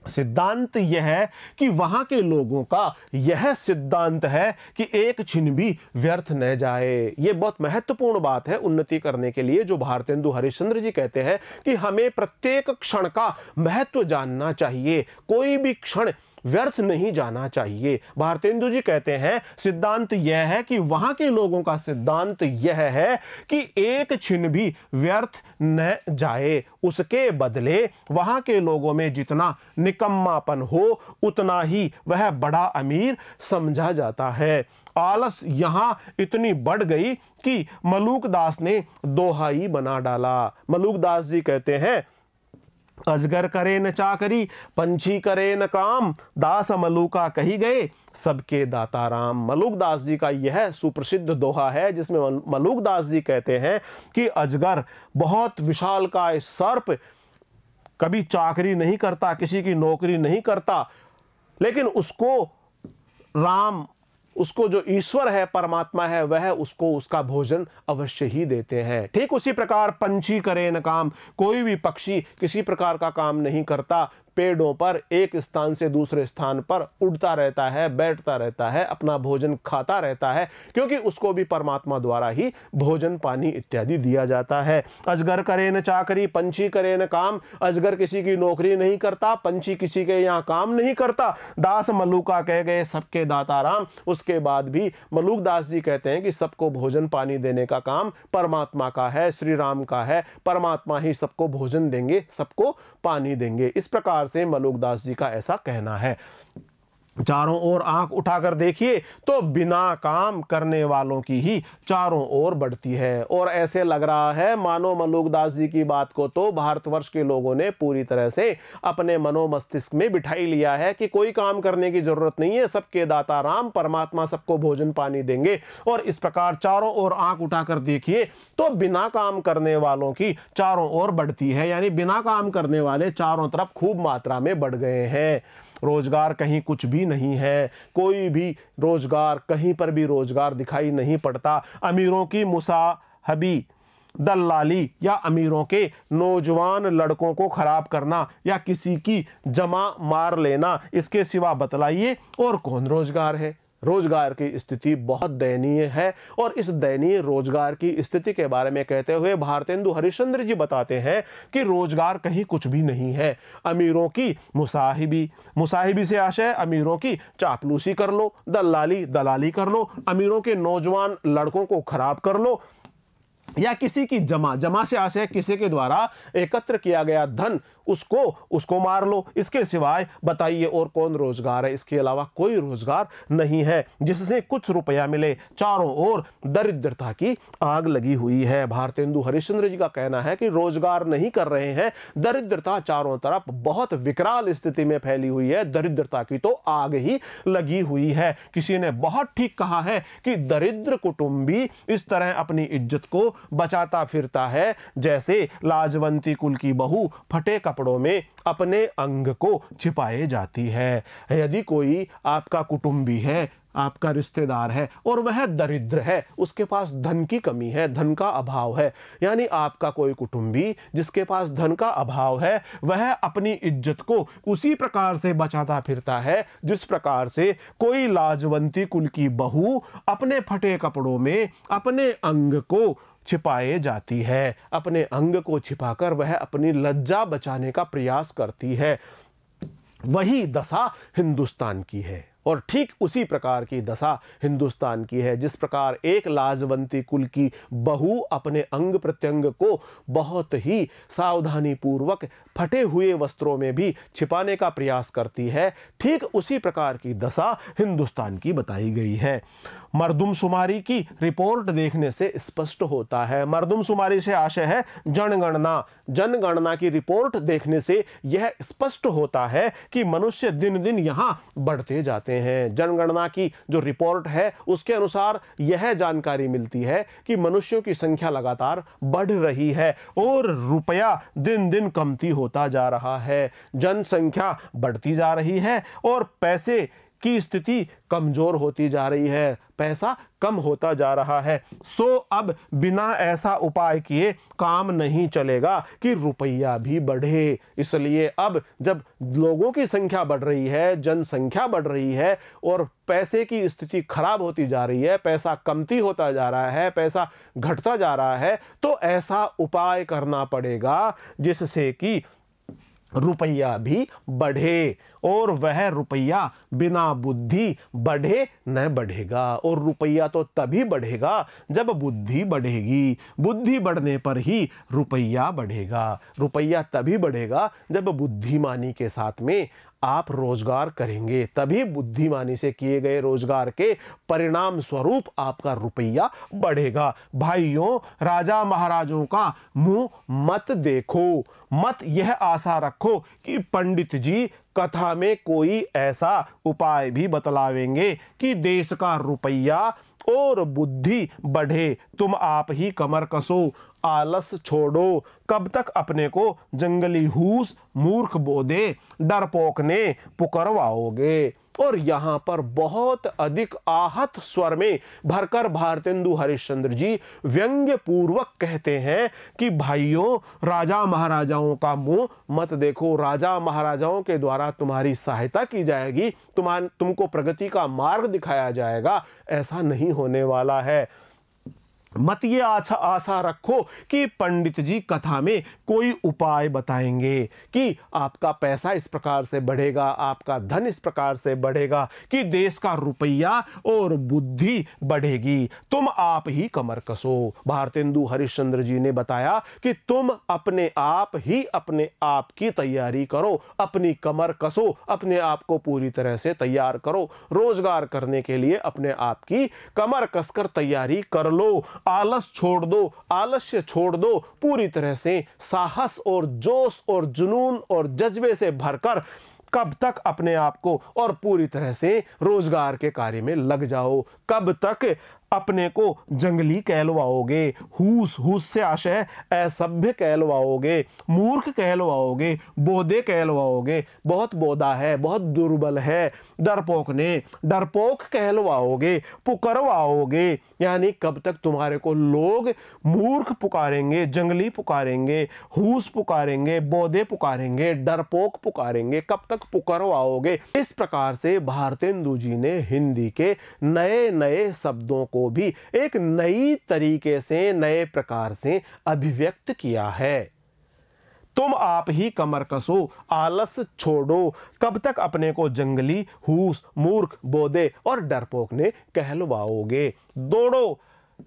सिद्धांत यह है कि वहां के लोगों का यह सिद्धांत है कि एक छिन भी व्यर्थ न जाए। यह बहुत महत्वपूर्ण बात है उन्नति करने के लिए, जो भारतेंदु हरिश्चंद्र जी कहते हैं कि हमें प्रत्येक क्षण का महत्व जानना चाहिए, कोई भी क्षण व्यर्थ नहीं जाना चाहिए। भारतेंदु जी कहते हैं सिद्धांत यह है कि वहां के लोगों का सिद्धांत यह है कि एक छिन भी व्यर्थ न जाए, उसके बदले वहां के लोगों में जितना निकम्मापन हो उतना ही वह बड़ा अमीर समझा जाता है। आलस यहां इतनी बढ़ गई कि मलूकदास ने दोहा ही बना डाला। मलूकदास जी कहते हैं अजगर करे न चाकरी, पंछी करे न काम, दास मलूका कही गए सबके दाता राम। मलूकदास जी का यह सुप्रसिद्ध दोहा है जिसमें मलूकदास जी कहते हैं कि अजगर बहुत विशालकाय सर्प कभी चाकरी नहीं करता, किसी की नौकरी नहीं करता, लेकिन उसको राम, उसको जो ईश्वर है, परमात्मा है, वह उसको उसका भोजन अवश्य ही देते हैं। ठीक उसी प्रकार पंछी करे न काम, कोई भी पक्षी किसी प्रकार का काम नहीं करता, पेड़ों पर एक स्थान से दूसरे स्थान पर उड़ता रहता है, बैठता रहता है, अपना भोजन खाता रहता है, क्योंकि उसको भी परमात्मा द्वारा ही भोजन पानी इत्यादि दिया जाता है। अजगर करे न चाकरी, पंछी करे न काम, अजगर किसी की नौकरी नहीं करता, पंछी किसी के यहाँ काम नहीं करता। दास मलूका कह गए सबके दाता राम, उसके बाद भी मलूक दास जी कहते हैं कि सबको भोजन पानी देने का काम परमात्मा का है, श्री राम का है, परमात्मा ही सबको भोजन देंगे, सबको पानी देंगे। इस प्रकार से मलूक दास जी का ऐसा कहना है। चारों ओर आंख उठाकर देखिए तो बिना काम करने वालों की ही चारों ओर बढ़ती है। और ऐसे लग रहा है मानो मलूक दास जी की बात को तो भारतवर्ष के लोगों ने पूरी तरह से अपने मनो मस्तिष्क में बिठाई लिया है कि कोई काम करने की जरूरत नहीं है, सबके दाता राम, परमात्मा सबको भोजन पानी देंगे। और इस प्रकार चारों ओर आंख उठाकर देखिए तो बिना काम करने वालों की चारों ओर बढ़ती है, यानी बिना काम करने वाले चारों तरफ खूब मात्रा में बढ़ गए हैं। रोजगार कहीं कुछ भी नहीं है, कोई भी रोजगार, कहीं पर भी रोजगार दिखाई नहीं पड़ता। अमीरों की मुसाहबी, दलाली या अमीरों के नौजवान लड़कों को खराब करना या किसी की जमा मार लेना, इसके सिवा बतलाइए और कौन रोजगार है। रोजगार की स्थिति बहुत दयनीय है। और इस दयनीय रोजगार की स्थिति के बारे में कहते हुए भारतेंदु हरिश्चंद्र जी बताते हैं कि रोजगार कहीं कुछ भी नहीं है। अमीरों की मुसाहिबी, मुसाहिबी से आशय अमीरों की चापलूसी कर लो, दलाली, दलाली कर लो, अमीरों के नौजवान लड़कों को खराब कर लो, या किसी की जमा, जमा से आशय किसी के द्वारा एकत्र किया गया धन उसको मार लो। इसके सिवाय बताइए और कौन रोजगार है। इसके अलावा कोई रोजगार नहीं है जिससे कुछ रुपया मिले। चारों ओर दरिद्रता की आग लगी हुई है। भारतेंदु हरिश्चंद्र जी का कहना है कि रोजगार नहीं कर रहे हैं, दरिद्रता चारों तरफ बहुत विकराल स्थिति में फैली हुई है, दरिद्रता की तो आग ही लगी हुई है। किसी ने बहुत ठीक कहा है कि दरिद्र कुटुंबी इस तरह अपनी इज्जत को बचाता फिरता है जैसे लाजवंती कुल की बहू फटे कपड़ों में अपने अंग को छिपाए जाती है। यदि कोई आपका कुटुंबी है, आपका रिश्तेदार है और वह दरिद्र है, उसके पास धन की कमी है, धन का अभाव है, यानी आपका कोई कुटुंबी जिसके पास धन का अभाव है, वह अपनी इज्जत को उसी प्रकार से बचाता फिरता है जिस प्रकार से कोई लाजवंती कुल की बहू अपने फटे कपड़ों में अपने अंग को छिपाए जाती है। अपने अंग को छिपाकर वह अपनी लज्जा बचाने का प्रयास करती है। वही दशा हिंदुस्तान की है और ठीक उसी प्रकार की दशा हिंदुस्तान की है। जिस प्रकार एक लाजवंती कुल की बहू अपने अंग प्रत्यंग को बहुत ही सावधानी पूर्वक फटे हुए वस्त्रों में भी छिपाने का प्रयास करती है, ठीक उसी प्रकार की दशा हिंदुस्तान की बताई गई है। मर्दमशुमारी की रिपोर्ट देखने से स्पष्ट होता है। मर्दमशुमारी से आशय है जनगणना। जनगणना की रिपोर्ट देखने से यह स्पष्ट होता है कि मनुष्य दिन दिन यहां बढ़ते जाते हैं। जनगणना की जो रिपोर्ट है उसके अनुसार यह जानकारी मिलती है कि मनुष्यों की संख्या लगातार बढ़ रही है और रुपया दिन दिन कमती होता जा रहा है। जनसंख्या बढ़ती जा रही है और पैसे की स्थिति कमजोर होती जा रही है, पैसा कम होता जा रहा है। सो अब बिना ऐसा उपाय किए काम नहीं चलेगा कि रुपया भी बढ़े। इसलिए अब जब लोगों की संख्या बढ़ रही है, जनसंख्या बढ़ रही है और पैसे की स्थिति खराब होती जा रही है, पैसा कमती होता जा रहा है, पैसा घटता जा रहा है, तो ऐसा उपाय करना पड़ेगा जिससे कि रुपया भी बढ़े। और वह रुपया बिना बुद्धि बढ़े न बढ़ेगा। और रुपया तो तभी बढ़ेगा जब बुद्धि बढ़ेगी। बुद्धि बढ़ने पर ही रुपया बढ़ेगा। रुपया तभी बढ़ेगा जब बुद्धिमानी के साथ में आप रोजगार करेंगे, तभी बुद्धिमानी से किए गए रोजगार के परिणाम स्वरूप आपका रुपया बढ़ेगा। भाइयों, राजा महाराजों का मुंह मत देखो, मत यह आशा रखो कि पंडित जी कथा में कोई ऐसा उपाय भी बतलावेंगे कि देश का रुपया और बुद्धि बढ़े, तुम आप ही कमर कसो, आलस छोड़ो, कब तक अपने को जंगली हूस मूर्ख बोधे, डरपोक ने पुकरवाओगे। और यहाँ पर बहुत अधिक आहत स्वर में भरकर भारतेंदु हरिश्चंद्र जी व्यंग्य पूर्वक कहते हैं कि भाइयों, राजा महाराजाओं का मुंह मत देखो, राजा महाराजाओं के द्वारा तुम्हारी सहायता की जाएगी, तुमको प्रगति का मार्ग दिखाया जाएगा, ऐसा नहीं होने वाला है। मत ये आशा रखो कि पंडित जी कथा में कोई उपाय बताएंगे कि आपका पैसा इस प्रकार से बढ़ेगा, आपका धन इस प्रकार से बढ़ेगा, कि देश का रुपया और बुद्धि बढ़ेगी। तुम आप ही कमर कसो। भारतेंदु हरिश्चंद्र जी ने बताया कि तुम अपने आप ही अपने आप की तैयारी करो, अपनी कमर कसो, अपने आप को पूरी तरह से तैयार करो, रोजगार करने के लिए अपने आप की कमर कसकर तैयारी कर लो, आलस छोड़ दो, आलस्य छोड़ दो, पूरी तरह से साहस और जोश और जुनून और जज्बे से भरकर कब तक अपने आप को और पूरी तरह से रोजगार के कार्य में लग जाओ, कब तक अपने को जंगली कहलवाओगे, हूस से आशय असभ्य कहलवाओगे, मूर्ख कहलवाओगे, बोधे कहलवाओगे, बहुत बोधा है, बहुत दुर्बल है, डरपोक ने डरपोक कहलवाओगे, पुकरवाओगे, यानी कब तक तुम्हारे को लोग मूर्ख पुकारेंगे, जंगली पुकारेंगे, हूस पुकारेंगे, बोधे पुकारेंगे, डरपोक पुकारेंगे, कब तक पुकरवाओगे। इस प्रकार से भारतेंदु जी ने हिंदी के नए नए शब्दों को भी एक नई तरीके से, नए प्रकार से अभिव्यक्त किया है। तुम आप ही कमर कसो, आलस छोड़ो, कब तक अपने को जंगली, हूस, मूर्ख, बोधे और डरपोक ने कहलवाओगे। दौड़ो,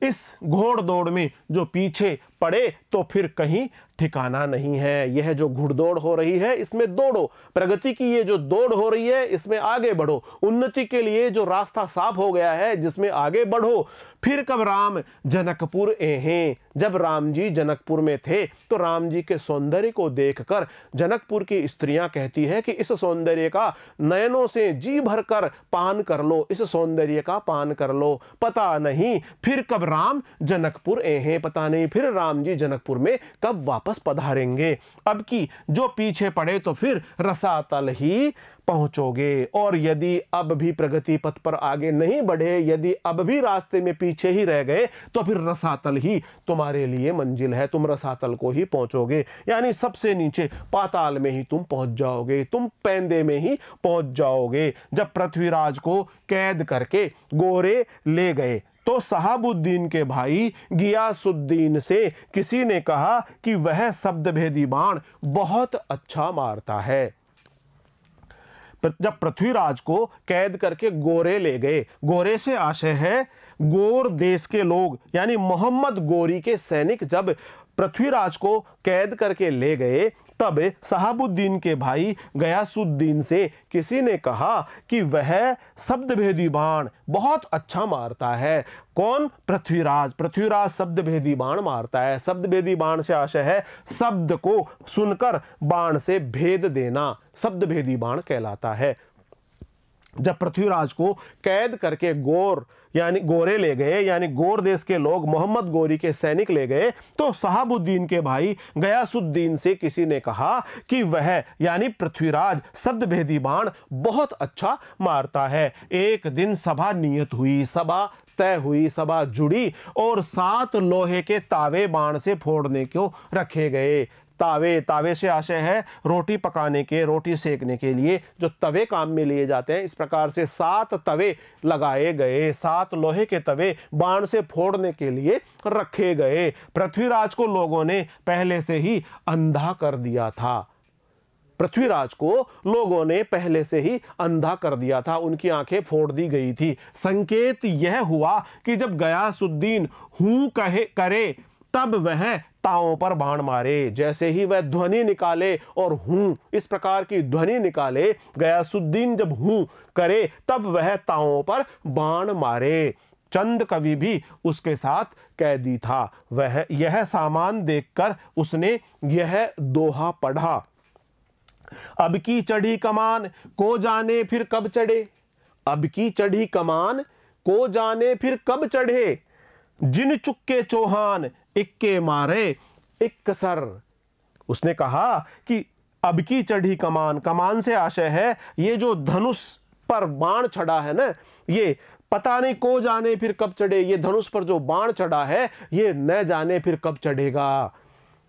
इस घोड़ दौड़ में जो पीछे पड़े तो फिर कहीं ठिकाना नहीं है। यह जो घुड़दौड़ हो रही है इसमें दौड़ो, प्रगति की ये जो दौड़ हो रही है इसमें आगे बढ़ो, उन्नति के लिए जो रास्ता साफ हो गया है जिसमें आगे बढ़ो। फिर कब राम जनकपुर हैं, जब राम जी जनकपुर में थे तो राम जी के सौंदर्य को देखकर जनकपुर की स्त्रियां कहती है कि इस सौंदर्य का नयनों से जी भरकर पान कर लो, इस सौंदर्य का पान कर लो। पता नहीं फिर कब राम जनकपुर हैं, पता नहीं फिर राम जी जनकपुर में कब वापस पधारेंगे। अब की जो पीछे पड़े तो फिर रसातल ही पहुंचोगे, और यदि अब भी प्रगति पथ पर आगे नहीं बढ़े, यदि अब भी रास्ते में पीछे ही रह गए तो फिर रसातल ही तुम्हारे लिए मंजिल है, तुम रसातल को ही पहुंचोगे, यानी सबसे नीचे पाताल में ही तुम पहुंच जाओगे, तुम पैंदे में ही पहुंच जाओगे। जब पृथ्वीराज को कैद करके गोरे ले गए तो शहाबुद्दीन के भाई गियासुद्दीन से किसी ने कहा कि वह शब्दभेदी बाण बहुत अच्छा मारता है। जब पृथ्वीराज को कैद करके गोरे ले गए, गोरे से आशय है गोर देश के लोग, यानी मोहम्मद गोरी के सैनिक जब पृथ्वीराज को कैद करके ले गए तब शहाबुद्दीन के भाई गयासुद्दीन से किसी ने कहा कि वह शब्दभेदी बाण बहुत अच्छा मारता है। कौन? पृथ्वीराज। पृथ्वीराज शब्दभेदी बाण मारता है। शब्दभेदी बाण से आशय है शब्द को सुनकर बाण से भेद देना, शब्दभेदी बाण कहलाता है। जब पृथ्वीराज को कैद करके गोरे ले गए, यानी गोर देश के लोग मोहम्मद गोरी के सैनिक ले गए, तो शहाबुद्दीन के भाई गयासुद्दीन से किसी ने कहा कि वह यानी पृथ्वीराज शब्दभेदी बाण बहुत अच्छा मारता है। एक दिन सभा नियत हुई, सभा तय हुई, सभा जुड़ी और 7 लोहे के तावे बाण से फोड़ने को रखे गए। तावे से आशय है रोटी पकाने के, रोटी सेकने के लिए जो तवे काम में लिए जाते हैं। इस प्रकार से 7 तवे लगाए गए, 7 लोहे के तवे बाण से फोड़ने के लिए रखे गए। पृथ्वीराज को लोगों ने पहले से ही अंधा कर दिया था। पृथ्वीराज को लोगों ने पहले से ही अंधा कर दिया था, उनकी आंखें फोड़ दी गई थी। संकेत यह हुआ कि जब गयासुद्दीन हूं करे तब वह तावों पर बाण मारे। जैसे ही वह ध्वनि निकाले और हूं इस प्रकार की ध्वनि निकाले, गयासुद्दीन जब हूं करे तब वह तावों पर बाण मारे। चंद कवि भी उसके साथ कैदी था। वह यह सामान देखकर उसने यह दोहा पढ़ा, अब की चढ़ी कमान को जाने फिर कब चढ़े। अब की चढ़ी कमान को जाने फिर कब चढ़े, जिन चुक्के चौहान इक्के मारे इक्क सर। उसने कहा कि अब की चढ़ी कमान, कमान से आशय है ये जो धनुष पर बाण चढ़ा है ना, ये पता नहीं को जाने फिर कब चढ़े, ये धनुष पर जो बाण चढ़ा है ये न जाने फिर कब चढ़ेगा।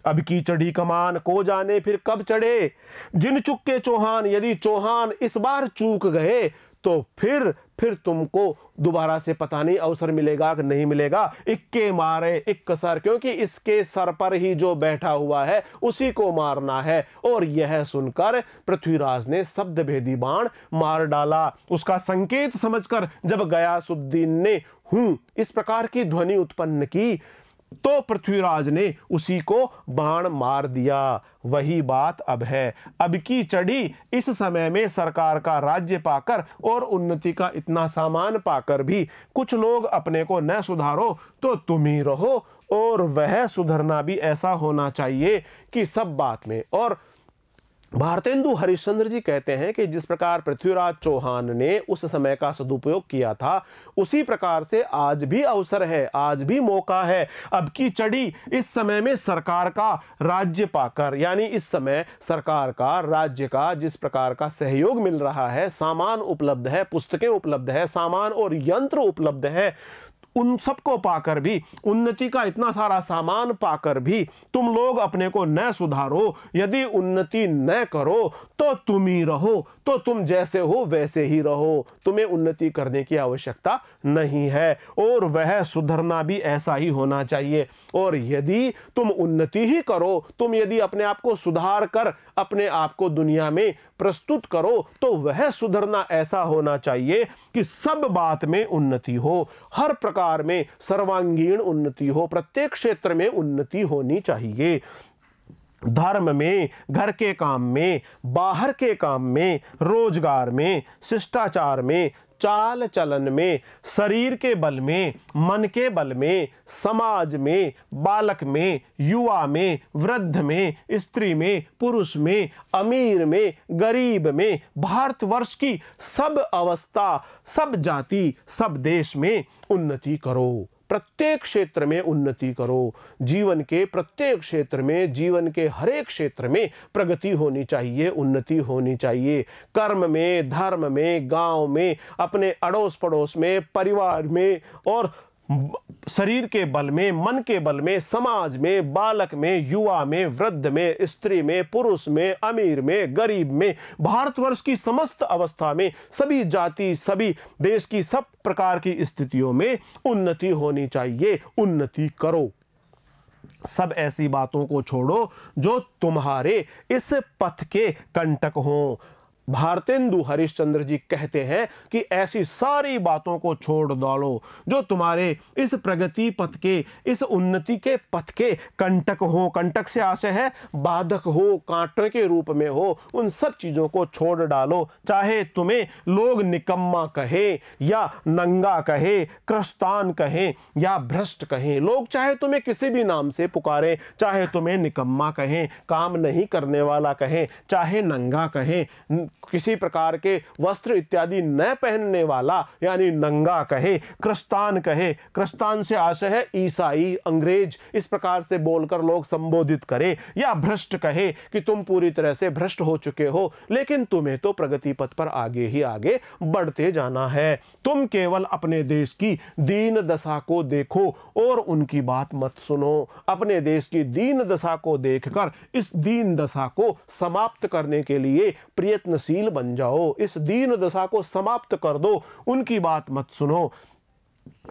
अब की चढ़ी कमान को जाने फिर कब चढ़े, जिन चुक्के चौहान, यदि चौहान इस बार चूक गए तो फिर तुमको दोबारा से पता नहीं अवसर मिलेगा कि नहीं मिलेगा। इक्के मारे इक्क सर, क्योंकि इसके सर पर ही जो बैठा हुआ है उसी को मारना है। और यह सुनकर पृथ्वीराज ने शब्द भेदी बाण मार डाला। उसका संकेत समझकर जब गयासुद्दीन ने हूं इस प्रकार की ध्वनि उत्पन्न की तो पृथ्वीराज ने उसी को बाण मार दिया। वही बात अब है। अब की चढ़ी इस समय में सरकार का राज्य पाकर और उन्नति का इतना सामान पाकर भी कुछ लोग अपने को न सुधारो तो तुम ही रहो। और वह सुधरना भी ऐसा होना चाहिए कि सब बात में। और भारतेंदु हरिश्चंद्र जी कहते हैं कि जिस प्रकार पृथ्वीराज चौहान ने उस समय का सदुपयोग किया था उसी प्रकार से आज भी अवसर है, आज भी मौका है। अब की चढ़ी इस समय में सरकार का राज्य पाकर, यानी इस समय सरकार का राज्य का जिस प्रकार का सहयोग मिल रहा है, सामान उपलब्ध है, पुस्तकें उपलब्ध है, सामान और यंत्र उपलब्ध है, उन सबको पाकर भी, उन्नति का इतना सारा सामान पाकर भी तुम लोग अपने को न सुधारो, यदि उन्नति न करो तो तुम ही रहो, तो तुम जैसे हो वैसे ही रहो, तुम्हें उन्नति करने की आवश्यकता नहीं है। और वह सुधरना भी ऐसा ही होना चाहिए। और यदि तुम उन्नति ही करो, तुम यदि अपने आप को सुधार कर अपने आप को दुनिया में प्रस्तुत करो तो वह सुधरना ऐसा होना चाहिए कि सब बात में उन्नति हो, हर प्रकार में सर्वांगीण उन्नति हो, प्रत्येक क्षेत्र में उन्नति होनी चाहिए। धर्म में, घर के काम में, बाहर के काम में, रोजगार में, शिष्टाचार में, चाल चलन में, शरीर के बल में, मन के बल में, समाज में, बालक में, युवा में, वृद्ध में, स्त्री में, पुरुष में, अमीर में, गरीब में, भारतवर्ष की सब अवस्था, सब जाति, सब देश में उन्नति करो। प्रत्येक क्षेत्र में उन्नति करो। जीवन के प्रत्येक क्षेत्र में, जीवन के हर एक क्षेत्र में प्रगति होनी चाहिए, उन्नति होनी चाहिए। कर्म में, धर्म में, गांव में, अपने अड़ोस पड़ोस में, परिवार में और शरीर के बल में, मन के बल में, समाज में, बालक में, युवा में, वृद्ध में, स्त्री में, पुरुष में, अमीर में, गरीब में, भारतवर्ष की समस्त अवस्था में, सभी जाति, सभी देश की सब प्रकार की स्थितियों में उन्नति होनी चाहिए। उन्नति करो। सब ऐसी बातों को छोड़ो जो तुम्हारे इस पथ के कंटक हों। भारतेंदु हरिश्चंद्र जी कहते हैं कि ऐसी सारी बातों को छोड़ डालो जो तुम्हारे इस प्रगति पथ के, इस उन्नति के पथ के कंटक हो। कंटक से आशय है बाधक हो, कांटे के रूप में हो। उन सब चीजों को छोड़ डालो। चाहे तुम्हें लोग निकम्मा कहे या नंगा कहे, क्रस्तान कहें या भ्रष्ट कहें, लोग चाहे तुम्हें किसी भी नाम से पुकारें, चाहे तुम्हें निकम्मा कहें, काम नहीं करने वाला कहें, चाहे नंगा कहें, किसी प्रकार के वस्त्र इत्यादि न पहनने वाला यानी नंगा कहे, क्रस्तान कहे, क्रस्तान से आशय है ईसाई, अंग्रेज, इस प्रकार से बोलकर लोग संबोधित करे, या भ्रष्ट कहे कि तुम पूरी तरह से भ्रष्ट हो चुके हो, लेकिन तुम्हें तो प्रगति पथ पर आगे ही आगे बढ़ते जाना है। तुम केवल अपने देश की दीन दशा को देखो और उनकी बात मत सुनो। अपने देश की दीन दशा को देखकर इस दीन दशा को समाप्त करने के लिए प्रयत्नशील बन जाओ। इस दीन दशा को समाप्त कर दो, उनकी बात मत सुनो।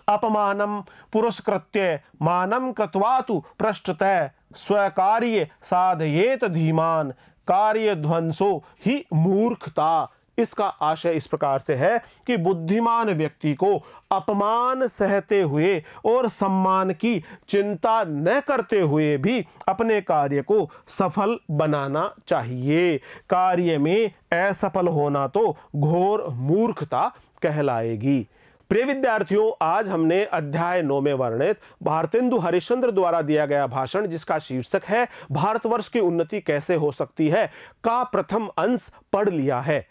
अपमानम पुरस्कृत्य मानम कृत्वातु पृष्ठतः स्वकार्य साधयेत धीमान कार्य ध्वंसो ही मूर्खता। इसका आशय इस प्रकार से है कि बुद्धिमान व्यक्ति को अपमान सहते हुए और सम्मान की चिंता न करते हुए भी अपने कार्य को सफल बनाना चाहिए। कार्य में असफल होना तो घोर मूर्खता कहलाएगी। प्रिय विद्यार्थियों, आज हमने अध्याय 9 में वर्णित भारतेंदु हरिश्चंद्र द्वारा दिया गया भाषण, जिसका शीर्षक है भारतवर्ष की उन्नति कैसे हो सकती है, का प्रथम अंश पढ़ लिया है।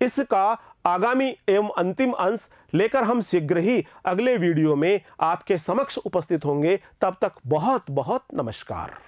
इसका आगामी एवं अंतिम अंश लेकर हम शीघ्र ही अगले वीडियो में आपके समक्ष उपस्थित होंगे। तब तक बहुत बहुत नमस्कार।